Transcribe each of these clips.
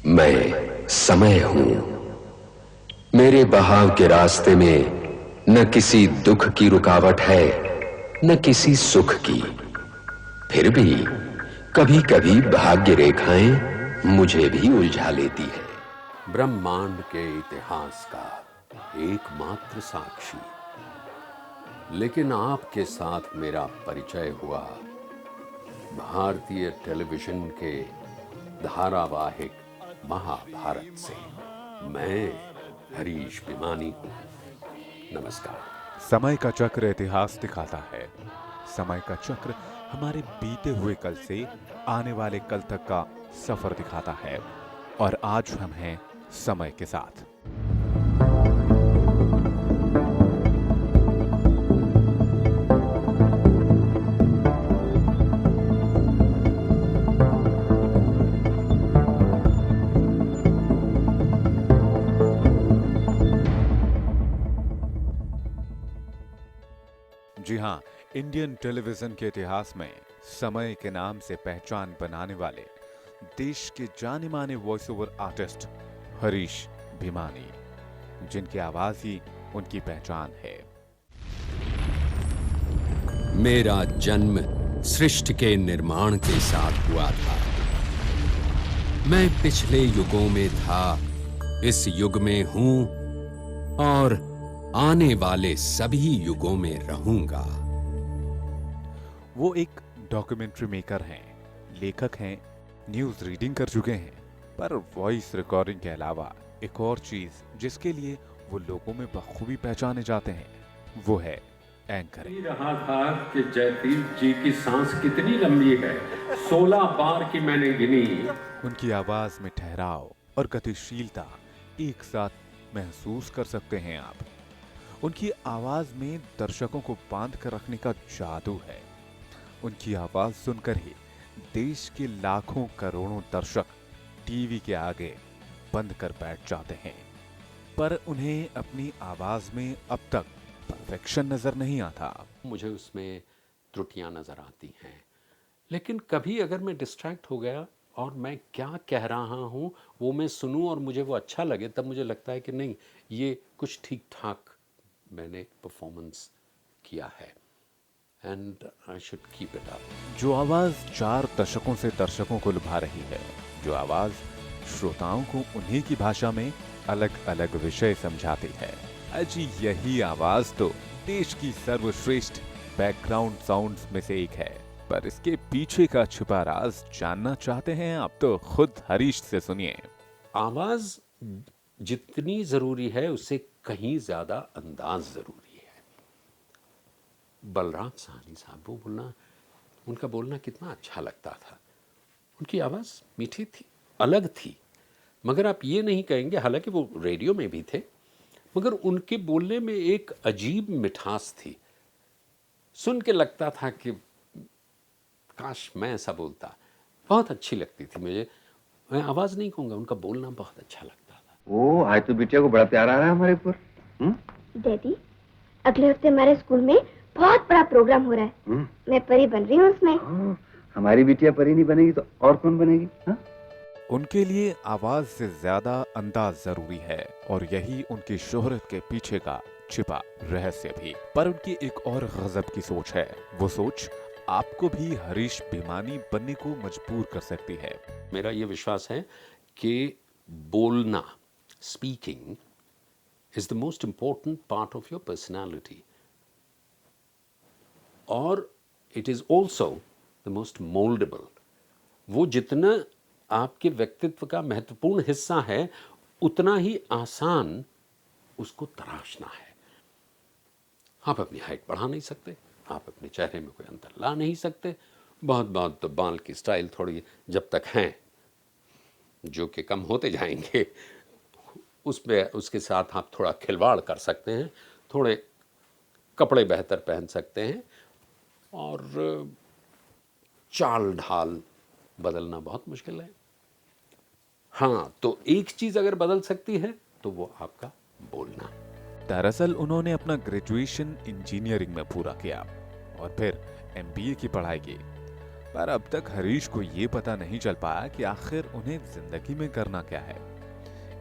मैं समय हूं। मेरे बहाव के रास्ते में न किसी दुख की रुकावट है, न किसी सुख की। फिर भी कभी कभी भाग्य रेखाएं मुझे भी उलझा लेती है। ब्रह्मांड के इतिहास का एकमात्र साक्षी, लेकिन आपके साथ मेरा परिचय हुआ भारतीय टेलीविजन के धारावाहिक महाभारत से। मैं हरीश भिमानी हूं। नमस्कार। समय का चक्र इतिहास दिखाता है। समय का चक्र हमारे बीते हुए कल से आने वाले कल तक का सफर दिखाता है। और आज हम हैं समय के साथ। जी हाँ, इंडियन टेलीविजन के इतिहास में समय के नाम से पहचान बनाने वाले देश के जाने माने voice over artist Harish Bhimani, जिनकी आवाज ही उनकी पहचान है। मेरा जन्म सृष्टि के निर्माण के साथ हुआ था। मैं पिछले युगों में था, इस युग में हूं और आने वाले सभी युगों में रहूंगा। वो एक डॉक्यूमेंट्री मेकर हैं, लेखक हैं, न्यूज रीडिंग कर चुके हैं, पर वॉइस रिकॉर्डिंग के अलावा एक और चीज जिसके लिए वो लोगों में बखूबी पहचाने जाते हैं, वो है एंकरिंग। रहा था कि जयदीप जी की सांस कितनी लंबी है, 16 बार की मैंने गिनी। उनकी आवाज में ठहराव और गतिशीलता एक साथ महसूस कर सकते हैं आप। उनकी आवाज में दर्शकों को बांध कर रखने का जादू है। उनकी आवाज सुनकर ही देश के लाखों करोड़ों दर्शक टीवी के आगे बंद कर बैठ जाते हैं। पर उन्हें अपनी आवाज में अब तक परफेक्शन नजर नहीं आता। मुझे उसमें त्रुटियां नजर आती हैं, लेकिन कभी अगर मैं डिस्ट्रैक्ट हो गया और मैं क्या कह रहा हूं वो मैं सुनूं और मुझे वो अच्छा लगे, तब मुझे लगता है कि नहीं, ये कुछ ठीक ठाक मैंने परफॉर्मेंस किया है and I should keep it up. जो आवाज 4 दशकों से दर्शकों को लुभा रही है, जो आवाज श्रोताओं को उन्हीं की भाषा में अलग अलग विषय समझाती है, अजी यही आवाज तो देश की सर्वश्रेष्ठ बैकग्राउंड साउंड्स में से एक है। पर इसके पीछे का छुपा राज जानना चाहते हैं आप, तो खुद हरीश से सुनिए। आवाज जितनी जरूरी है उससे कहीं ज्यादा अंदाज जरूरी है। बलराज साहनी साहब, वो बोलना, उनका बोलना कितना अच्छा लगता था। उनकी आवाज मीठी थी, अलग थी, मगर आप ये नहीं कहेंगे, हालांकि वो रेडियो में भी थे, मगर उनके बोलने में एक अजीब मिठास थी। सुन के लगता था कि काश मैं ऐसा बोलता। बहुत अच्छी लगती थी मुझे। मैं आवाज नहीं कहूंगा, उनका बोलना बहुत अच्छा लगता था। ओ, आज तो बिटिया को बड़ा प्यार आ रहा है हमारे ऊपर। डैडी, अगले हफ्ते हमारे स्कूल में बहुत बड़ा प्रोग्राम हो रहा है। मैं परी बन रही हूँ उसमें। हमारी बिटिया परी नहीं बनेगी तो और कौन बनेगी? हा? उनके लिए आवाज से ज्यादा अंदाज जरूरी है, और यही उनकी शोहरत के पीछे का छिपा रहस्य भी। पर उनकी एक और गजब की सोच है। वो सोच आपको भी हरीश भिमानी बनने को मजबूर कर सकती है। मेरा ये विश्वास है कि बोलना, speaking is the most important part of your personality, और it is also the most mouldable. वो जितना आपके व्यक्तित्व का महत्वपूर्ण हिस्सा है, उतना ही आसान उसको तराशना है। आप अपनी हाइट बढ़ा नहीं सकते, आप अपने चेहरे में कोई अंतर ला नहीं सकते। बहुत बहुत तो बाल की स्टाइल थोड़ी जब तक हैं, जो कि कम होते जाएंगे, उसमें उसके साथ आप थोड़ा खिलवाड़ कर सकते हैं, थोड़े कपड़े बेहतर पहन सकते हैं, और चाल ढाल बदलना बहुत मुश्किल है। हाँ, तो एक चीज अगर बदल सकती है तो वो आपका बोलना। दरअसल उन्होंने अपना ग्रेजुएशन इंजीनियरिंग में पूरा किया और फिर एमबीए की पढ़ाई की। पर अब तक हरीश को ये पता नहीं चल पाया कि आखिर उन्हें जिंदगी में करना क्या है।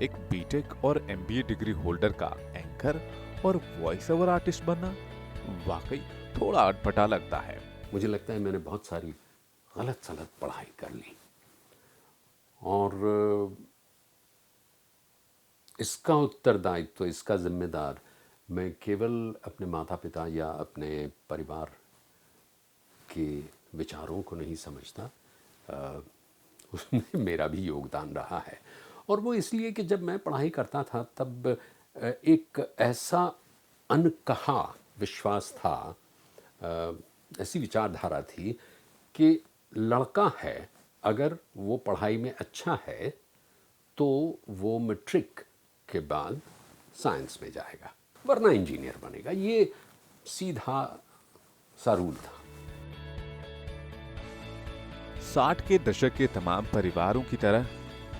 एक बीटेक और एमबीए डिग्री होल्डर का एंकर और वॉइस ओवर आर्टिस्ट बनना वाकई थोड़ा अटपटा लगता है। मुझे लगता है मैंने बहुत सारी गलत सलत पढ़ाई कर ली और इसका उत्तरदायित्व, इसका जिम्मेदार मैं केवल अपने माता पिता या अपने परिवार के विचारों को नहीं समझता, उसमें मेरा भी योगदान रहा है। और वो इसलिए कि जब मैं पढ़ाई करता था तब एक ऐसा अनकहा विश्वास था, ऐसी विचारधारा थी कि लड़का है अगर वो पढ़ाई में अच्छा है तो वो मैट्रिक के बाद साइंस में जाएगा वरना इंजीनियर बनेगा। ये सीधा सा रूल था। 60 के दशक के तमाम परिवारों की तरह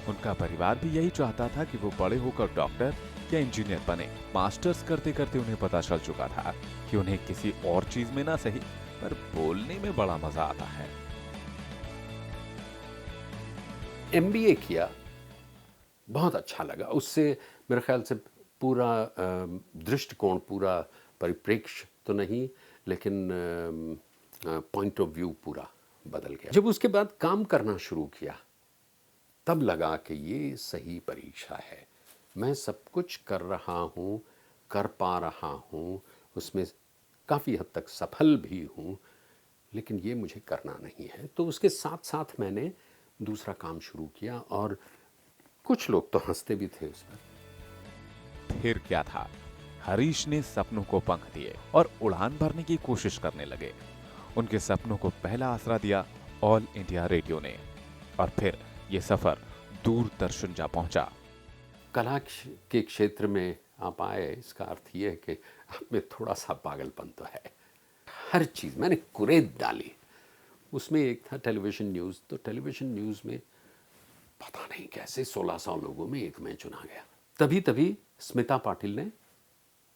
उनका परिवार भी यही चाहता था कि वो बड़े होकर डॉक्टर या इंजीनियर बने। मास्टर्स करते करते उन्हें पता चल चुका था कि उन्हें किसी और चीज में ना सही पर बोलने में बड़ा मजा आता है। एमबीए किया, बहुत अच्छा लगा। उससे मेरे ख्याल से पूरा दृष्टिकोण, पूरा परिप्रेक्ष्य तो नहीं लेकिन पॉइंट ऑफ व्यू पूरा बदल गया। जब उसके बाद काम करना शुरू किया तब लगा कि ये सही परीक्षा है, मैं सब कुछ कर रहा हूँ, कर पा रहा हूँ, उसमें काफ़ी हद तक सफल भी हूँ, लेकिन ये मुझे करना नहीं है। तो उसके साथ साथ मैंने दूसरा काम शुरू किया और कुछ लोग तो हंसते भी थे उस पर। फिर क्या था, हरीश ने सपनों को पंख दिए और उड़ान भरने की कोशिश करने लगे। उनके सपनों को पहला आसरा दिया ऑल इंडिया रेडियो ने और फिर ये सफर दूरदर्शन जा पहुंचा। कला के क्षेत्र में आप आए, इसका अर्थ ये है कि आप में थोड़ा सा पागलपन तो है। हर चीज़ मैंने कुरेद डाली। उसमें एक था टेलीविज़न न्यूज़, तो टेलीविज़न न्यूज़ में पता नहीं कैसे 1600 लोगों में एक मैं चुना गया। तभी स्मिता पाटिल ने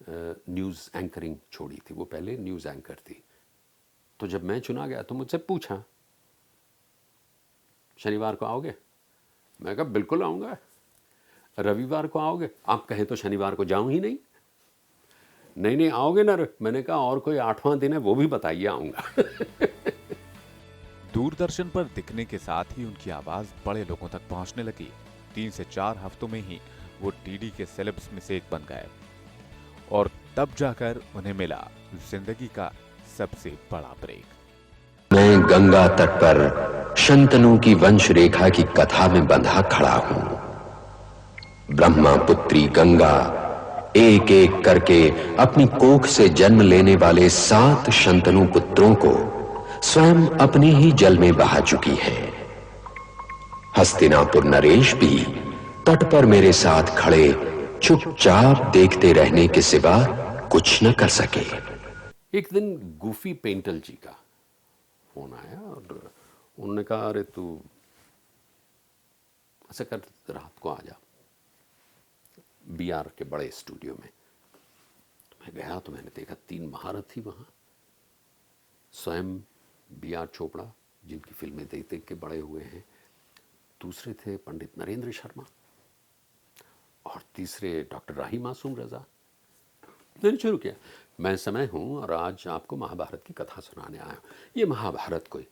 न्यूज़ एंकरिंग छोड़ी थी, वो पहले न्यूज़ एंकर थी। तो जब मैं चुना गया तो मुझसे पूछा, शनिवार को आओगे? मैं कहा बिल्कुल आऊँगा। रविवार को आओगे? आप कहें तो शनिवार को जाऊँ ही नहीं। नहीं आओगे ना? मैंने कहा और कोई 8वां दिन है वो भी बताइए, आऊँगा। दूरदर्शन पर दिखने के साथ ही उनकी आवाज बड़े लोगों तक पहुंचने लगी। 3 से 4 हफ्तों में ही वो डीडी के सेलेब्स में से एक बन गए और तब जाकर उन्हें मिला जिंदगी का सबसे बड़ा ब्रेक। मैं गंगा तट पर शंतनु की वंश रेखा की कथा में बंधा खड़ा हूं। ब्रह्मपुत्री गंगा एक एक करके अपनी कोख से जन्म लेने वाले 7 शंतनु पुत्रों को स्वयं अपने ही जल में बहा चुकी है। हस्तिनापुर नरेश भी तट पर मेरे साथ खड़े चुपचाप देखते रहने के सिवा कुछ न कर सके। एक दिन गूफी पेंटल जी का फोन आया और उन्होंने कहा, अरे तू ऐसा कर, रात को आ जा बीआर के बड़े स्टूडियो में। तो मैं गया तो मैंने देखा 3 महारथी वहाँ, स्वयं बीआर चोपड़ा जिनकी फिल्में देख देख के बड़े हुए हैं, दूसरे थे पंडित नरेंद्र शर्मा और तीसरे डॉक्टर राही मासूम रजा। मैंने शुरू किया, मैं समय हूँ और आज आपको महाभारत की कथा सुनाने आया हूँ, ये महाभारत कोई।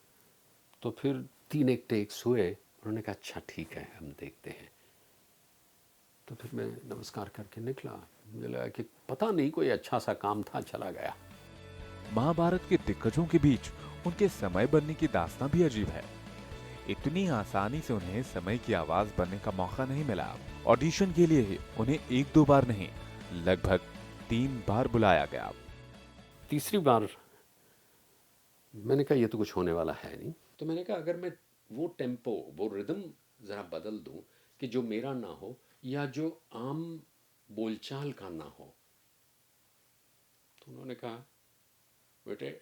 तो फिर 3 एक टेक्स हुए, उन्होंने कहा अच्छा ठीक है हम देखते हैं। तो फिर मैं नमस्कार करके निकला। मुझे लगा कि पता नहीं कोई अच्छा सा काम था, चला गया। महाभारत के दिग्गजों के बीच उनके समय बनने की दास्तां भी अजीब है। इतनी आसानी से उन्हें समय की आवाज बनने का मौका नहीं मिला। ऑडिशन के लिए उन्हें 1-2 बार नहीं, लगभग 3 बार बुलाया गया। तीसरी बार मैंने कहा ये तो कुछ होने वाला है नहीं। तो मैंने कहा अगर मैं वो टेम्पो, वो रिदम ज़रा बदल दूं कि जो मेरा ना हो या जो आम बोलचाल का ना हो। तो उन्होंने कहा बेटे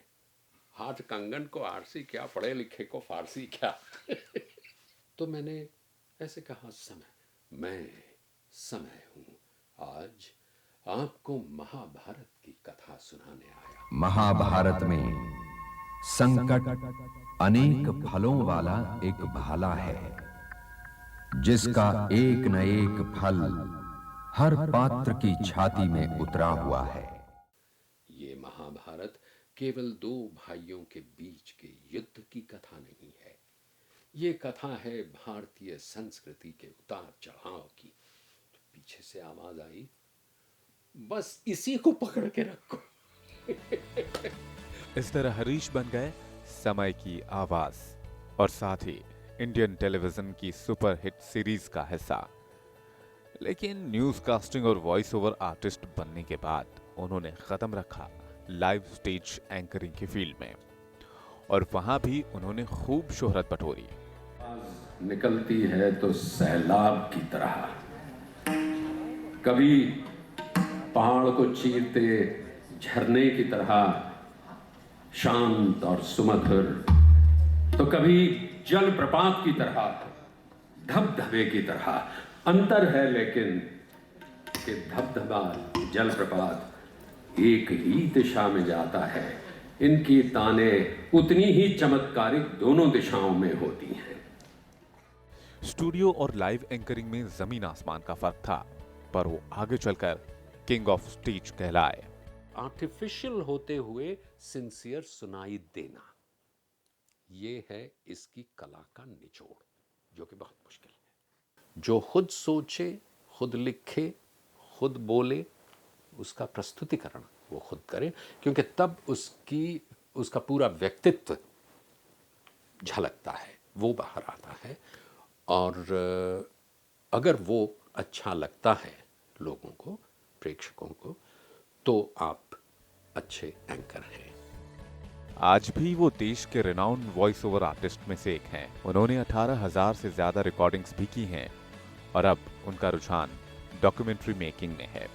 हाथ कंगन को आरसी क्या, पढ़े लिखे को फारसी क्या। तो मैंने ऐसे कहा, मैं समय हूँ, आज आपको महाभारत की कथा सुनाने आया। महाभारत में संकट अनेक फलों वाला एक भाला है, जिसका एक न एक फल हर पात्र की छाती में उतरा हुआ है। ये महाभारत केवल दो भाइयों के बीच के युद्ध की कथा नहीं है, ये कथा है भारतीय संस्कृति के उतार चढ़ाव की। पीछे से आवाज आई, बस इसी को पकड़ के रखो। इस तरह हरीश बन गए समय की आवाज और साथ ही इंडियन टेलीविजन की सुपरहिट सीरीज का हिस्सा। लेकिन न्यूज कास्टिंग और वॉइस ओवर आर्टिस्ट बनने के बाद उन्होंने कदम रखा लाइव स्टेज एंकरिंग की फील्ड में, और वहां भी उन्होंने खूब शोहरत बटोरी। निकलती है तो सैलाब की तरह, कभी पहाड़ को चीरते झरने की तरह शांत और सुमधुर, तो कभी जलप्रपात की तरह, धबधबे की तरह। अंतर है लेकिन कि धबधबा जलप्रपात एक ही दिशा में जाता है, इनकी तानें उतनी ही चमत्कारिक दोनों दिशाओं में होती हैं। स्टूडियो और लाइव एंकरिंग में जमीन आसमान का फर्क था, पर वो आगे चलकर किंग ऑफ स्टेज कहलाए। आर्टिफिशियल होते हुए सिंसियर सुनाई देना, ये है इसकी कला का निचोड़, जो कि बहुत मुश्किल है। जो खुद सोचे, खुद लिखे, खुद बोले, उसका प्रस्तुतिकरण वो खुद करे, क्योंकि तब उसका पूरा व्यक्तित्व झलकता है, वो बाहर आता है। और अगर वो अच्छा लगता है लोगों को, प्रेक्षकों को, तो आप अच्छे एंकर हैं। आज भी वो देश के रिनाउंड वॉइस ओवर आर्टिस्ट में से एक हैं। उन्होंने 18,000 से ज्यादा रिकॉर्डिंग्स भी की हैं और अब उनका रुझान डॉक्यूमेंट्री मेकिंग में है।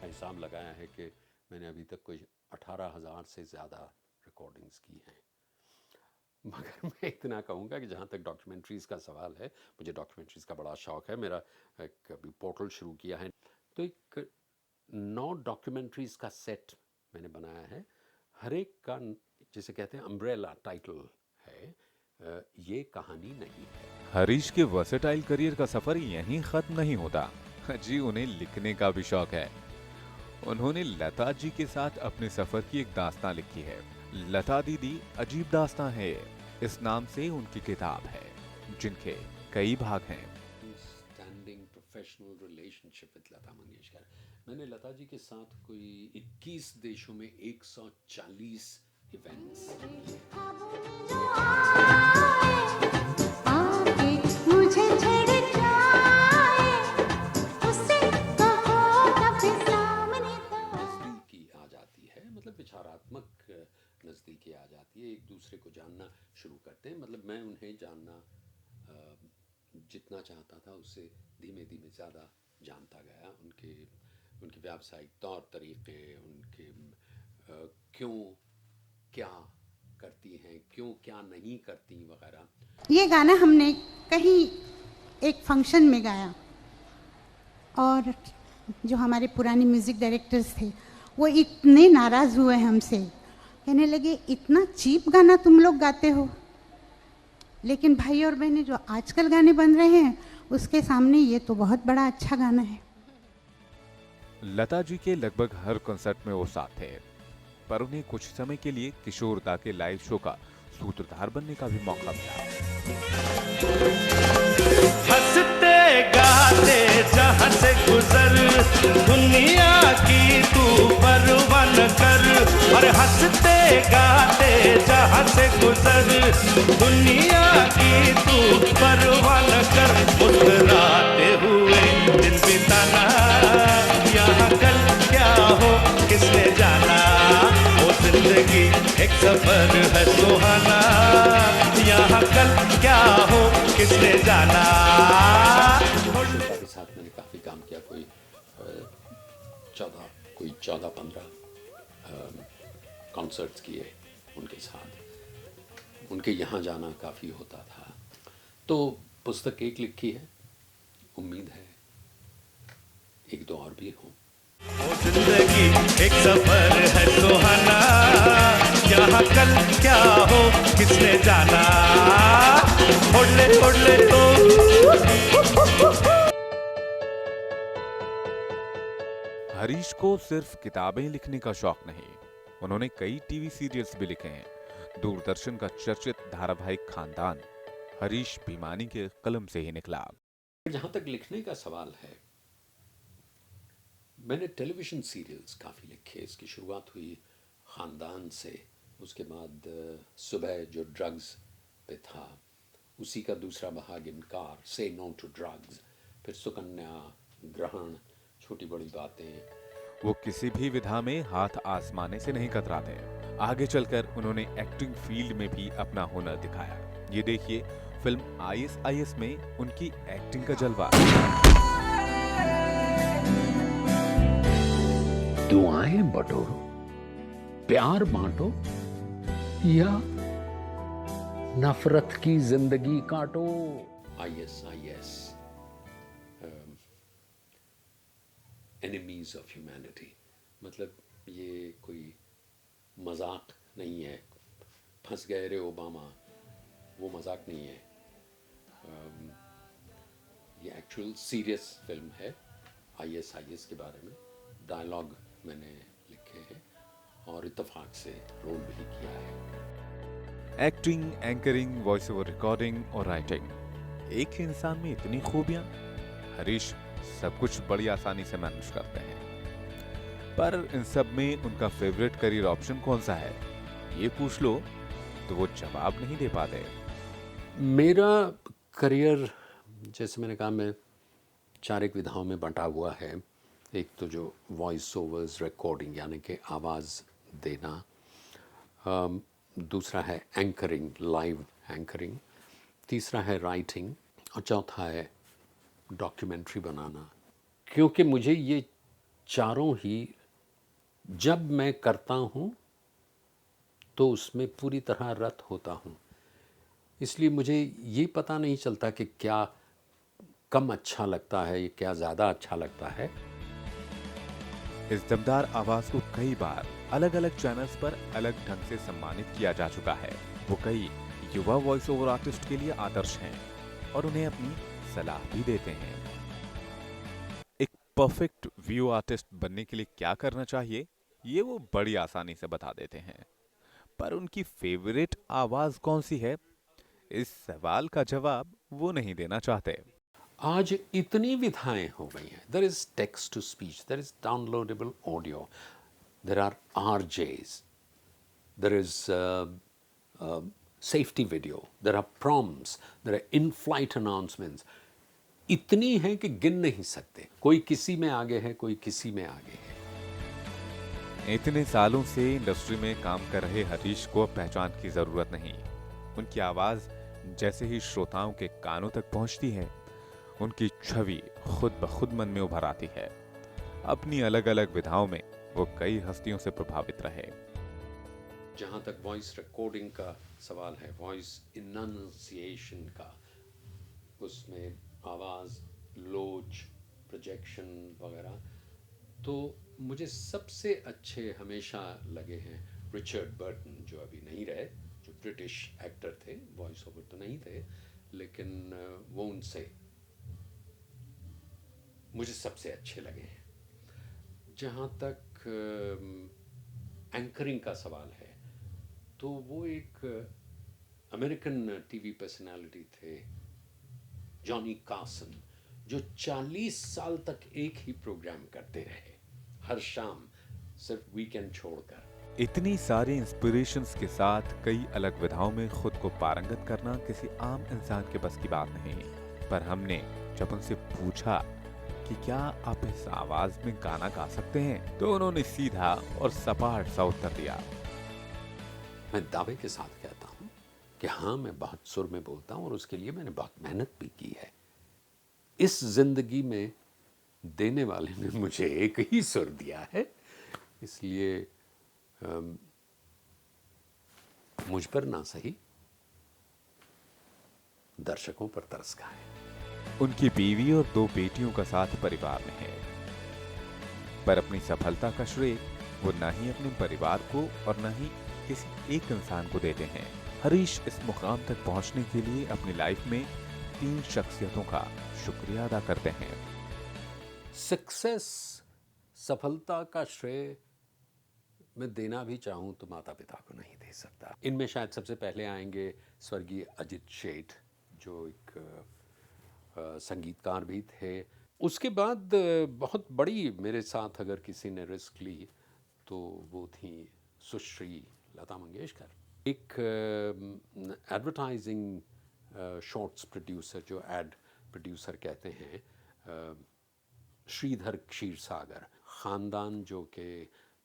हिसाब लगाया है कि मैंने अभी तक कोई 18,000 से ज़्यादा रिकॉर्डिंग्स की हैं। मगर मैं इतना कहूँगा कि जहाँ तक डॉक्यूमेंट्रीज़ का सवाल है, मुझे डॉक्यूमेंट्रीज़ का बड़ा शौक़ है। मेरा एक अभी पोर्टल शुरू किया है, तो एक 9 डॉक्यूमेंट्रीज़ का सेट मैंने बनाया है। हर एक का, जिसे कहते हैं अम्ब्रेला टाइटल है, ये कहानी नहीं है। हरीश के वर्सेटाइल करियर का सफर यहीं खत्म नहीं होता जी, उन्हें लिखने का भी शौक है। उन्होंने लता जी के साथ अपने सफर की एक दास्तां लिखी है। लता दीदी अजीब दास्तां है, इस नाम से उनकी किताब है, जिनके कई भाग हैं। Standing professional relationship with Lata Mangeshkar. मैंने लता जी के साथ कोई 21 देशों में 140 इवेंट्स किए। नज़दीकी आ जाती है, मतलब विचारात्मक नज़दीकी आ जाती है, एक दूसरे को जानना शुरू करते हैं। मतलब मैं उन्हें जानना जितना चाहता था, उससे धीमे धीमे ज़्यादा जानता गया। उनके व्यावसायिक तौर तरीक़े, उनके क्यों क्या करती हैं, क्यों क्या नहीं करती वगैरह। ये गाना हमने कहीं एक फंक्शन में गाया और जो हमारे पुराने म्यूज़िक डायरेक्टर्स थे वो इतने नाराज़ हुए हमसे, कहने लगे इतना चीप गाना तुम लोग गाते हो। लेकिन भाई और बहनें, जो आजकल गाने बन रहे हैं उसके सामने ये तो बहुत बड़ा अच्छा गाना है। लता जी के लगभग हर कॉन्सर्ट में वो साथ थे, पर उन्हें कुछ समय के लिए किशोर दा के लाइव शो का सूत्रधार बनने का भी मौका मिला। हंसते गाते जहां से गुजर, दुनिया की तू परवाह न कर। और हंसते गाते जहां से गुजर, दुनिया की तू परवाह न कर। मुस्कुराते हुए दिन बिताना, यहाँ कल क्या हो किसने जाना। वो जिंदगी एक सफर है सुहाना, यहाँ कल क्या हो किसने जाना। शिल्पा के साथ मैंने काफ़ी काम किया, कोई 14-15 कॉन्सर्ट्स किए उनके साथ। उनके यहाँ जाना काफ़ी होता था। तो पुस्तक एक लिखी है, उम्मीद है एक दो और भी हों। वो जिंदगी एक सफर है सुहाना, यहाँ कल क्या हो किसने जाना। उड़ ले तो हरीश को सिर्फ किताबें लिखने का शौक नहीं, उन्होंने कई टीवी सीरियल्स भी लिखे हैं। दूरदर्शन का चर्चित धारावाहिक खानदान हरीश भीमानी के कलम से ही निकला। जहां तक लिखने का सवाल है, मैंने टेलीविजन सीरियल्स काफ़ी लिखे। इसकी शुरुआत हुई ख़ानदान से, उसके बाद सुबह जो ड्रग्स पे था उसी का दूसरा भाग इनकार, से नो टू ड्रग्स, फिर सुकन्या, ग्रहण, छोटी बड़ी बातें। वो किसी भी विधा में हाथ आजमाने से नहीं कतराते। आगे चलकर उन्होंने एक्टिंग फील्ड में भी अपना हुनर दिखाया। ये देखिए फिल्म ISIS में उनकी एक्टिंग का जलवा। दुआएं बटोरो, प्यार बांटो, या नफरत की जिंदगी काटो। ISIS, एनिमीज ऑफ ह्यूमैनिटी, मतलब ये कोई मजाक नहीं है। फंस गए रे ओबामा, वो मजाक नहीं है। ये एक्चुअल सीरियस फिल्म है ISIS के बारे में। डायलॉग मैंने लिखे हैं और इत्तेफाक से रोल भी किया है। Acting, anchoring, voice over recording और राइटिंग, एक ही इंसान में इतनी खूबियां। हरीश सब कुछ बड़ी आसानी से मैनेज करते हैं। पर इन सब में उनका फेवरेट करियर ऑप्शन कौन सा है, ये पूछ लो तो वो जवाब नहीं दे पाते। मेरा करियर, जैसे मैंने कहा, मैं 4 एक विधाओं में बंटा हुआ है। एक तो जो वॉइस ओवर्स रिकॉर्डिंग यानी कि आवाज़ देना, दूसरा है एंकरिंग, लाइव एंकरिंग, तीसरा है राइटिंग और चौथा है डॉक्यूमेंट्री बनाना। क्योंकि मुझे ये चारों ही जब मैं करता हूँ तो उसमें पूरी तरह रत होता हूँ, इसलिए मुझे ये पता नहीं चलता कि क्या कम अच्छा लगता है, क्या ज़्यादा अच्छा लगता है। इस दमदार आवाज को कई बार अलग अलग चैनल्स पर अलग ढंग से सम्मानित किया जा चुका है। वो कई युवा वॉइस ओवर आर्टिस्ट के लिए आदर्श हैं और उन्हें अपनी सलाह भी देते हैं। एक परफेक्ट व्यू आर्टिस्ट बनने के लिए क्या करना चाहिए, ये वो बड़ी आसानी से बता देते हैं। पर उनकी फेवरेट आवाज कौन सी है, इस सवाल का जवाब वो नहीं देना चाहते। आज इतनी विधाएं हो गई हैं। There is text to speech, there is downloadable audio, there are RJs, there is safety video, there are prompts, there are in flight announcements. इतनी हैं कि गिन नहीं सकते। कोई किसी में आगे है, कोई किसी में आगे है। इतने सालों से इंडस्ट्री में काम कर रहे हरीश को पहचान की जरूरत नहीं। उनकी आवाज जैसे ही श्रोताओं के कानों तक पहुंचती है, उनकी छवि खुद ब खुद मन में उभर आती है। अपनी अलग अलग विधाओं में वो कई हस्तियों से प्रभावित रहे। जहाँ तक वॉइस रिकॉर्डिंग का सवाल है, वॉइस इनन्सिएशन का, उसमें आवाज़, लोच, प्रोजेक्शन वगैरह, तो मुझे सबसे अच्छे हमेशा लगे हैं रिचर्ड बर्टन, जो अभी नहीं रहे, जो ब्रिटिश एक्टर थे, वॉइस ओवर तो नहीं थे, लेकिन वो उनसे मुझे सबसे अच्छे लगे हैं। जहाँ तक एंकरिंग का सवाल है, तो वो एक अमेरिकन टीवी पर्सनालिटी थे, जॉनी कार्सन, जो 40 साल तक एक ही प्रोग्राम करते रहे, हर शाम, सिर्फ वीकेंड छोड़कर। इतनी सारी इंस्पिरेशंस के साथ कई अलग विधाओं में खुद को पारंगत करना किसी आम इंसान के बस की बात नहीं। पर हमने जब उनसे पूछा कि क्या आप इस आवाज में गाना गा सकते हैं, तो उन्होंने सीधा और सपाट सा उत्तर दिया। मैं दावे के साथ कहता हूँ कि हाँ, मैं बहुत सुर में बोलता हूँ और उसके लिए मैंने बहुत मेहनत भी की है। इस जिंदगी में देने वाले ने मुझे एक ही सुर दिया है, इसलिए मुझ पर ना सही, दर्शकों पर तरस खाएं। उनकी बीवी और 2 बेटियों का साथ परिवार में है। पर अपनी सफलता का श्रेय वो ना ही अपने परिवार को और ना ही किसी एक इंसान को देते हैं। हरीश इस मुकाम तक पहुंचने के लिए अपनी लाइफ में 3 शख्सियतों का शुक्रिया अदा करते हैं। सक्सेस, सफलता का श्रेय मैं देना भी चाहूँ तो माता पिता को नहीं दे सकता। इनमें शायद सबसे पहले आएंगे स्वर्गीय अजित शेठ, जो एक संगीतकार भी थे। उसके बाद बहुत बड़ी मेरे साथ अगर किसी ने रिस्क ली तो वो थी सुश्री लता मंगेशकर। एक एडवर्टाइजिंग शॉर्ट्स प्रोड्यूसर, जो एड प्रोड्यूसर कहते हैं, श्रीधर क्षीरसागर। ख़ानदान जो कि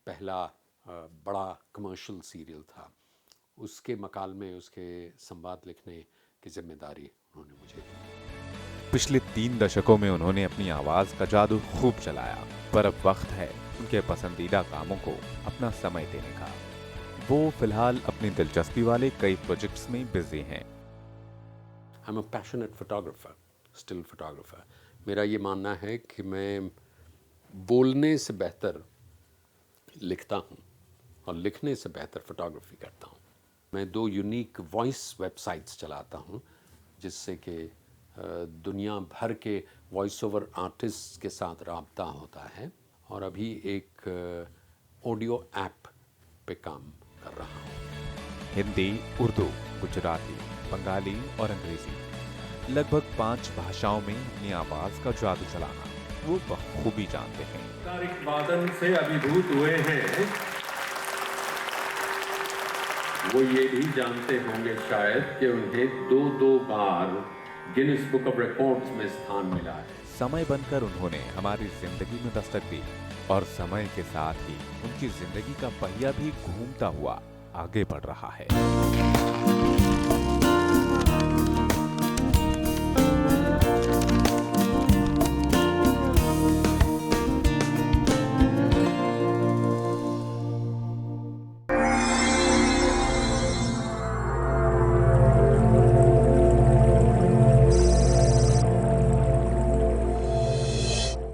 पहला बड़ा कमर्शियल सीरियल था, उसके मकालमे, उसके संवाद लिखने की जिम्मेदारी उन्होंने मुझे दी। पिछले 3 दशकों में उन्होंने अपनी आवाज का जादू खूब चलाया, पर अब वक्त है उनके पसंदीदा कामों को अपना समय देने का। वो फिलहाल अपनी दिलचस्पी वाले कई प्रोजेक्ट्स में बिजी हैं। I am a passionate photographer, still photographer. मेरा ये मानना है कि मैं बोलने से बेहतर लिखता हूँ और लिखने से बेहतर फोटोग्राफी करता हूँ। मैं 2 यूनिक वॉइस वेबसाइट्स चलाता हूँ, जिससे कि दुनिया भर के वॉइस ओवर आर्टिस्ट के साथ राब्ता होता है, और अभी एक ऑडियो ऐप पे काम कर रहा हूँ। हिंदी, उर्दू, गुजराती, बंगाली और अंग्रेजी, लगभग 5 भाषाओं में अपनी आवाज का जादू चलाना वो बखूबी जानते हैं। तारिक वादन से अभिभूत हुए हैं, वो ये भी जानते होंगे शायद कि उन्हें 2 बार गिनीज बुक ऑफ रिकॉर्ड्स में स्थान मिला है। समय बनकर उन्होंने हमारी जिंदगी में दस्तक दी, और समय के साथ ही उनकी जिंदगी का पहिया भी घूमता हुआ आगे बढ़ रहा है।